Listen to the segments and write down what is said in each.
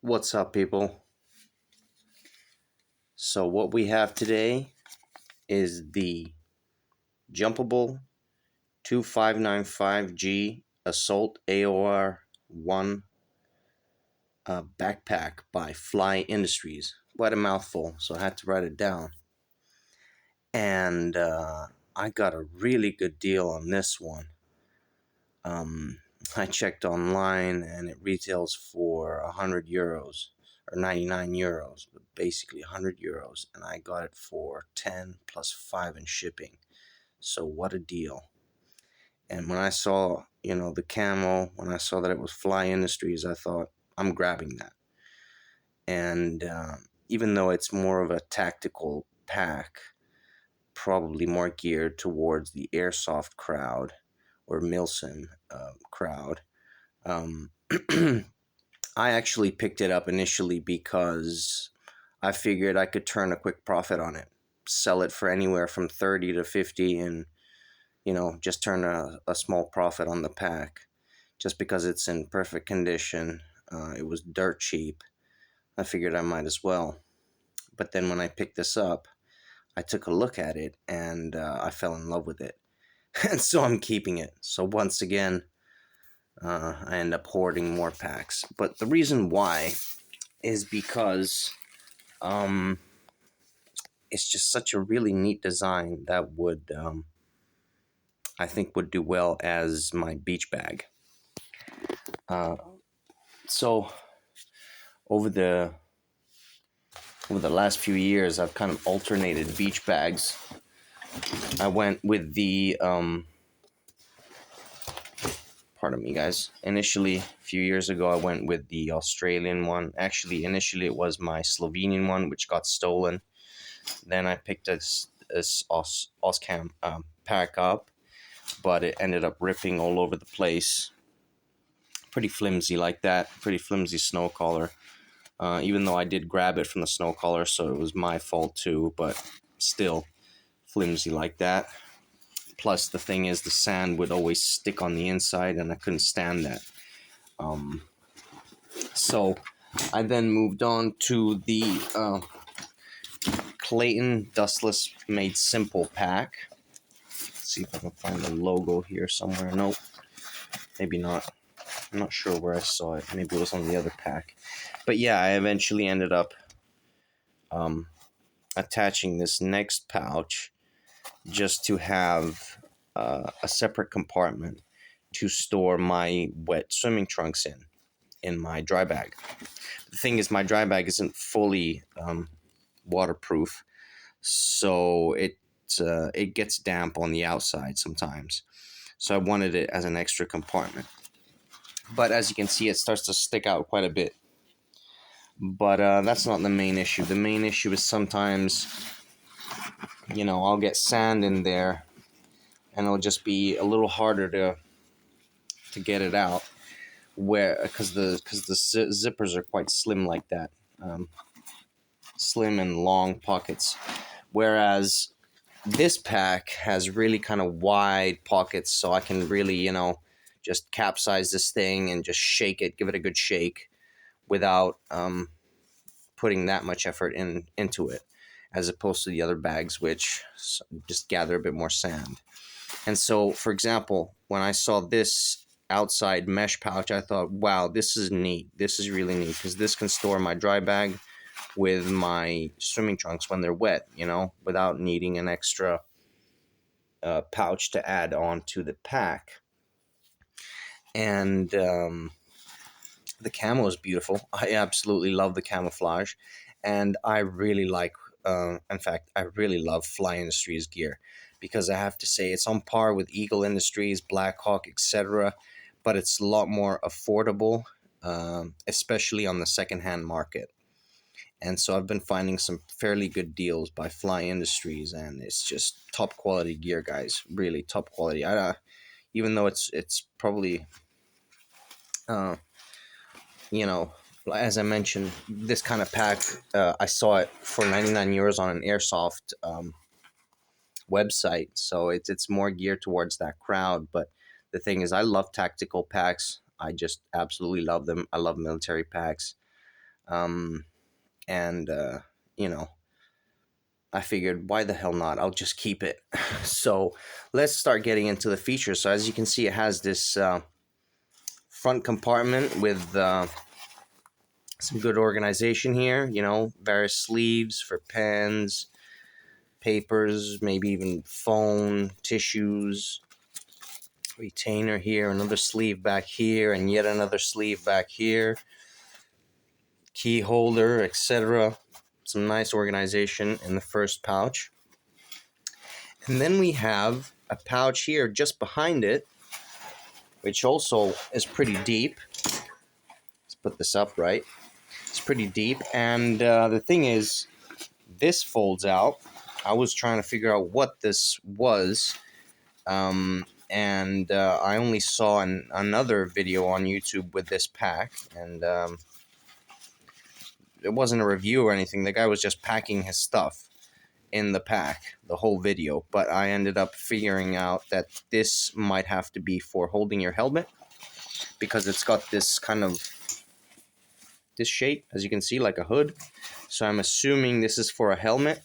What's up, people? So what we have today is the Jumpable 2595G Assault AOR1 backpack by Flyye Industries. Quite a mouthful, so I had to write it down. And I got a really good deal on this one. I checked online and it retails for 100 euros or 99 euros, but basically 100 euros. And I got it for 10 plus 5 in shipping. So what a deal. And when I saw, the camo, when I saw that it was Flyye Industries, I thought, I'm grabbing that. And even though it's more of a tactical pack, probably more geared towards the airsoft crowd or milsim crowd, I actually picked it up initially because I figured I could turn a quick profit on it, sell it for anywhere from 30 to 50 and, just turn a small profit on the pack. Just because it's in perfect condition, it was dirt cheap, I figured I might as well. But then when I picked this up, I took a look at it and I fell in love with it. And so I'm keeping it. So once again, I end up hoarding more packs. But the reason why is because it's just such a really neat design that would, I think, would do well as my beach bag. So over the last few years, I've kind of alternated beach bags. I went with the pardon me, guys. Initially, a few years ago, I went with the Australian one. Actually, initially it was my Slovenian one, which got stolen. Then I picked this Oscam pack up, but it ended up ripping all over the place. Pretty flimsy like that. Pretty flimsy snow collar. Even though I did grab it from the snow collar, so it was my fault too, but still flimsy like that. Plus, the thing is, the sand would always stick on the inside, and I couldn't stand that. So I then moved on to the Clayton Dustless Made Simple pack. Let's see if I can find the logo here somewhere. Nope, maybe not. I'm not sure where I saw it. Maybe it was on the other pack. But yeah, I eventually ended up attaching this next pouch just to have a separate compartment to store my wet swimming trunks in my dry bag. The thing is, my dry bag isn't fully waterproof, so it gets damp on the outside sometimes. So I wanted it as an extra compartment. But as you can see, it starts to stick out quite a bit. But that's not the main issue. The main issue is sometimes, I'll get sand in there, and it'll just be a little harder to get it out, because the zippers are quite slim like that, slim and long pockets. Whereas this pack has really kind of wide pockets, so I can really, just capsize this thing and just shake it, give it a good shake, without putting that much effort into it, as opposed to the other bags, which just gather a bit more sand. And so, for example, when I saw this outside mesh pouch, I thought, wow, this is neat. This is really neat, because this can store my dry bag with my swimming trunks when they're wet, without needing an extra pouch to add on to the pack. And the camo is beautiful. I absolutely love the camouflage, and I really like, in fact, I really love Flyye Industries gear, because I have to say it's on par with Eagle Industries, Blackhawk, etc., but it's a lot more affordable, especially on the secondhand market. And so I've been finding some fairly good deals by Flyye Industries, and it's just top quality gear, guys. Really top quality. Even though it's probably, as I mentioned, this kind of pack, I saw it for 99 euros on an airsoft website, so it's more geared towards that crowd. But the thing is, I love tactical packs. I just absolutely love them. I love military packs. And you know, I figured, why the hell not? I'll just keep it. So let's start getting into the features. So as you can see, it has this front compartment with some good organization here. You know, various sleeves for pens, papers, maybe even phone, tissues, retainer here, another sleeve back here, and yet another sleeve back here, key holder, etc. Some nice organization in the first pouch. And then we have a pouch here just behind it, which also is pretty deep. Let's put this up right. It's pretty deep, and the thing is, this folds out. I was trying to figure out what this was, and I only saw another video on YouTube with this pack, and it wasn't a review or anything. The guy was just packing his stuff in the pack, the whole video, but I ended up figuring out that this might have to be for holding your helmet, because it's got this kind of this shape, as you can see, like a hood. So I'm assuming this is for a helmet,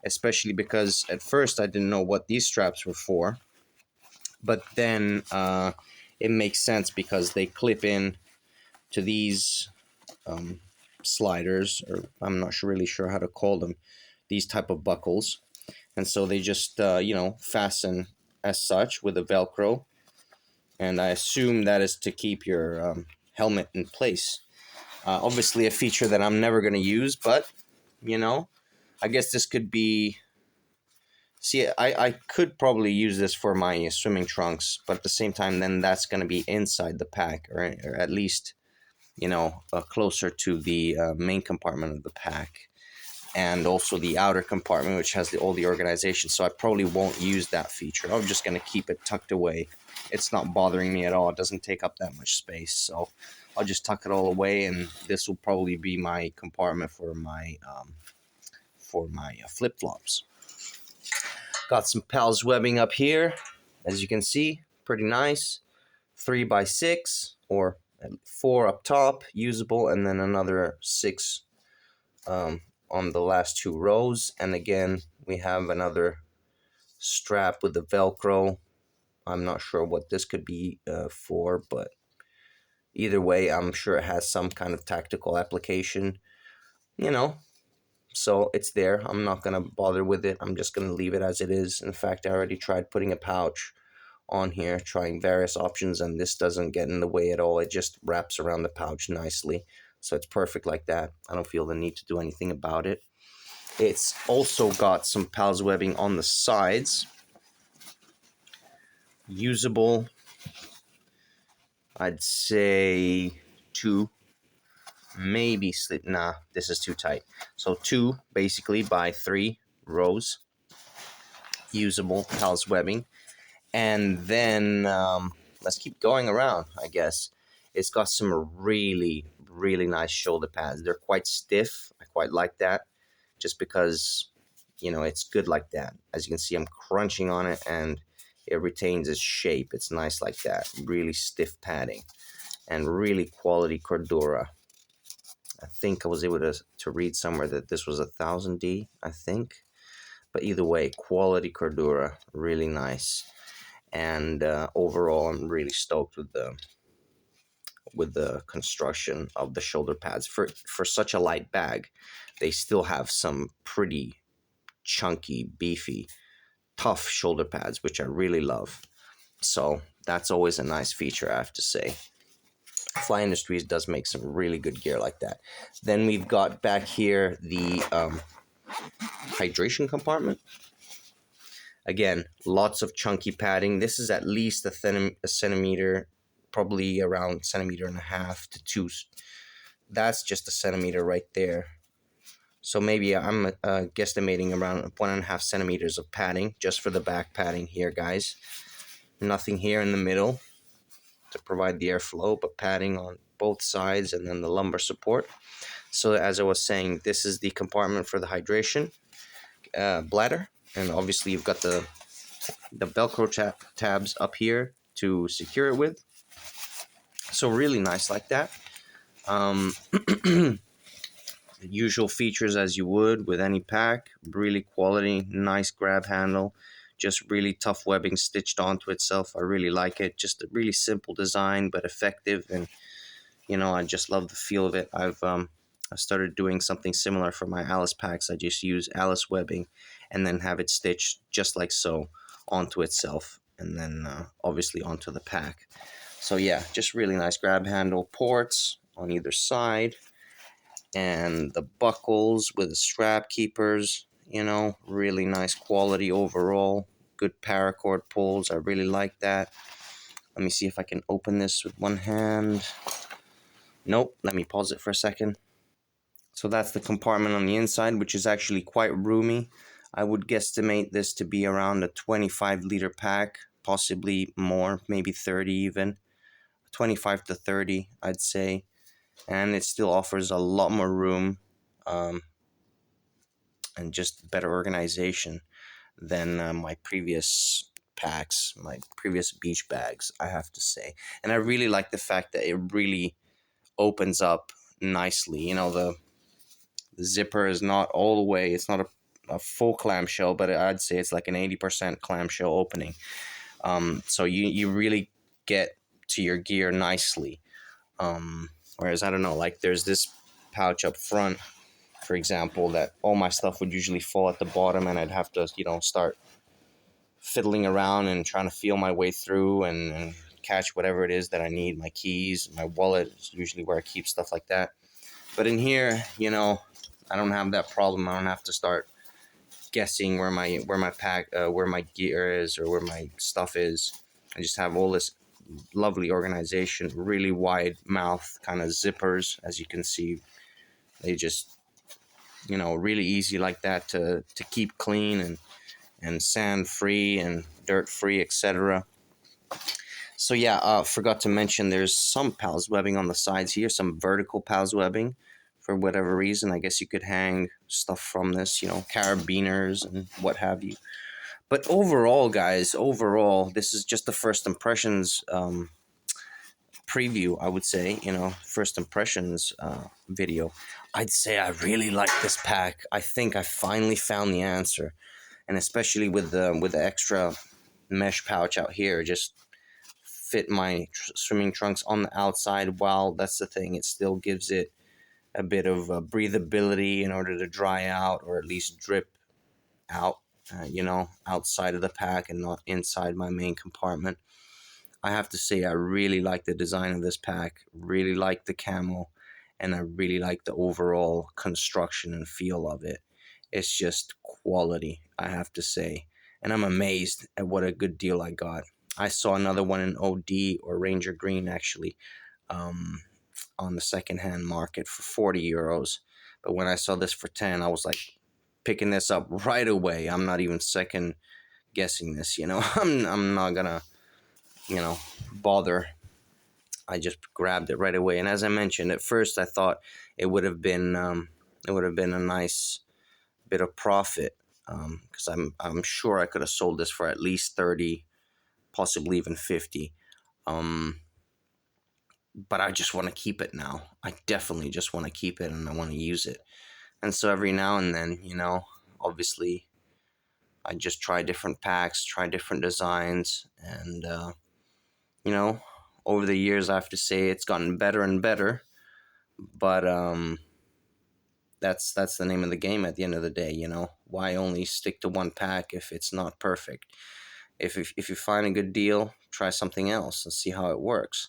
especially because at first I didn't know what these straps were for, but then it makes sense because they clip in to these sliders, or I'm not really sure how to call them, these type of buckles, and so they just you know, fasten as such with a Velcro, and I assume that is to keep your helmet in place. Obviously a feature that I'm never going to use, but you know, I guess this could be, see, I could probably use this for my swimming trunks, but at the same time then that's going to be inside the pack, or at least, you know, closer to the main compartment of the pack, and also the outer compartment, which has all the organization. So I probably won't use that feature. I'm just going to keep it tucked away. It's not bothering me at all. It doesn't take up that much space, so I'll just tuck it all away, and this will probably be my compartment for my flip-flops. Got some Pals webbing up here, as you can see, pretty nice. 3x6, or 4 up top, usable, and then another 6 on the last 2 rows. And again, we have another strap with the Velcro. I'm not sure what this could be for, but either way, I'm sure it has some kind of tactical application, you know. So it's there. I'm not going to bother with it. I'm just going to leave it as it is. In fact, I already tried putting a pouch on here, trying various options, and this doesn't get in the way at all. It just wraps around the pouch nicely. So it's perfect like that. I don't feel the need to do anything about it. It's also got some Pals webbing on the sides. Usable, I'd say 2, maybe slip. Nah, this is too tight. So 2 basically by 3 rows. Usable Pals webbing. And then let's keep going around, I guess. It's got some really, really nice shoulder pads. They're quite stiff. I quite like that, just because, you know, it's good like that. As you can see, I'm crunching on it, and it retains its shape. It's nice like that. Really stiff padding, and really quality Cordura. I think I was able to read somewhere that this was 1000D, I think. But either way, quality Cordura, really nice. And overall, I'm really stoked with the construction of the shoulder pads. For such a light bag, they still have some pretty chunky, beefy, tough shoulder pads, which I really love. So that's always a nice feature, I have to say. Flyye Industries does make some really good gear like that. Then we've got back here the hydration compartment. Again, lots of chunky padding. This is at least a centimeter, probably around 1.5 centimeters to 2. That's just a centimeter right there. So maybe I'm guesstimating around 1.5 centimeters of padding just for the back padding here, guys. Nothing here in the middle to provide the airflow, but padding on both sides, and then the lumbar support. So as I was saying, this is the compartment for the hydration bladder. And obviously you've got the Velcro tabs up here to secure it with. So really nice like that. The usual features as you would with any pack. Really quality, nice grab handle, just really tough webbing stitched onto itself. I really like it. Just a really simple design, but effective, and I just love the feel of it. I started doing something similar for my Alice packs. I just use Alice webbing, and then have it stitched just like so onto itself, and then obviously onto the pack. So yeah, just really nice grab handle, ports on either side, and the buckles with the strap keepers. Really nice quality overall. Good paracord pulls. I really like that. Let me see if I can open this with one hand. Nope, let me pause it for a second. So that's the compartment on the inside, which is actually quite roomy. I would guesstimate this to be around a 25-liter pack, possibly more, maybe 30 even. 25 to 30, I'd say. And it still offers a lot more room, and just better organization than my previous packs, my previous beach bags, I have to say. And I really like the fact that it really opens up nicely. The zipper is not all the way, it's not a full clamshell, but I'd say it's like an 80% clamshell opening. So you really get to your gear nicely. Whereas, I don't know, like there's this pouch up front, for example, that all my stuff would usually fall at the bottom, and I'd have to, start fiddling around and trying to feel my way through and catch whatever it is that I need. My keys, my wallet is usually where I keep stuff like that. But in here, I don't have that problem. I don't have to start guessing where my gear is or where my stuff is. I just have all this lovely organization, really wide mouth kind of zippers, as you can see. They just, really easy like that to keep clean and sand free and dirt free, etc. So yeah, forgot to mention there's some pals webbing on the sides here, some vertical pals webbing. For whatever reason, I guess you could hang stuff from this, carabiners and what have you. But overall, guys, this is just the first impressions preview, I would say, first impressions video. I'd say I really like this pack. I think I finally found the answer, and especially with the extra mesh pouch out here, just fit my swimming trunks on the outside. While that's the thing, it still gives it a bit of breathability in order to dry out, or at least drip out, outside of the pack and not inside my main compartment. I have to say I really like the design of this pack, really like the camo, and I really like the overall construction and feel of it. It's just quality, I have to say. And I'm amazed at what a good deal I got. I saw another one in OD or Ranger Green, actually, on the secondhand market for 40 euros. But when I saw this for 10, I was like picking this up right away. I'm not even second guessing this, I'm not gonna, bother. I just grabbed it right away. And as I mentioned, at first I thought it would have been a nice bit of profit, because I'm sure I could have sold this for at least 30, possibly even 50. But I just want to keep it now. I definitely just want to keep it, and I want to use it. And so every now and then, obviously I just try different packs, try different designs, and over the years I have to say it's gotten better and better. But that's the name of the game at the end of the day. Why only stick to one pack if it's not perfect? If you find a good deal, try something else and see how it works.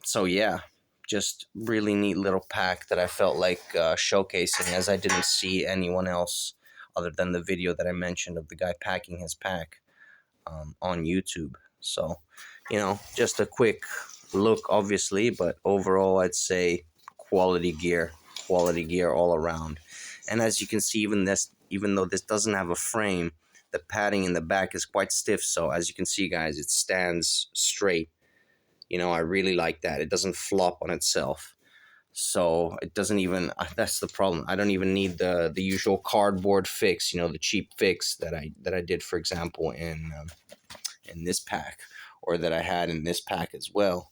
So yeah, just really neat little pack that I felt like showcasing, as I didn't see anyone else other than the video that I mentioned of the guy packing his pack on YouTube. So, just a quick look, obviously, but overall I'd say quality gear all around. And as you can see, even though this doesn't have a frame, the padding in the back is quite stiff. So as you can see, guys, it stands straight. I really like that. It doesn't flop on itself. So it doesn't even, that's the problem. I don't even need the usual cardboard fix, the cheap fix that I did, for example, in this pack, or that I had in this pack as well,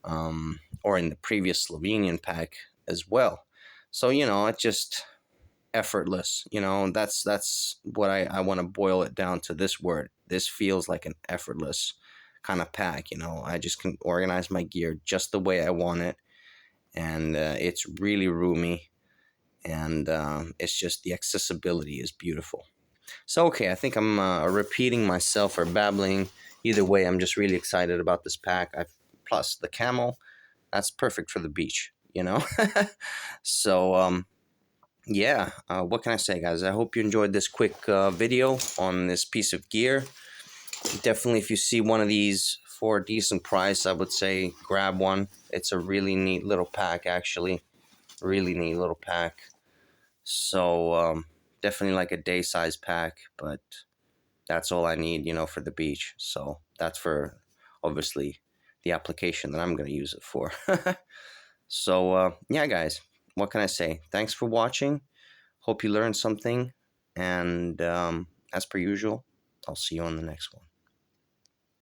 or in the previous Slovenian pack as well. So, it's just effortless. That's what I want to boil it down to, this word. This feels like an effortless kind of pack. I just can organize my gear just the way I want it, and it's really roomy, and it's just the accessibility is beautiful. So, okay, I think I'm repeating myself or babbling. Either way, I'm just really excited about this pack. Plus the camel, that's perfect for the beach. So, yeah, what can I say, guys? I hope you enjoyed this quick video on this piece of gear. Definitely, if you see one of these for a decent price, I would say grab one. It's a really neat little pack, actually. Really neat little pack. So, definitely like a day size pack, but that's all I need, for the beach. So that's for, obviously, the application that I'm going to use it for. So, yeah, guys, what can I say? Thanks for watching. Hope you learned something. And as per usual, I'll see you on the next one.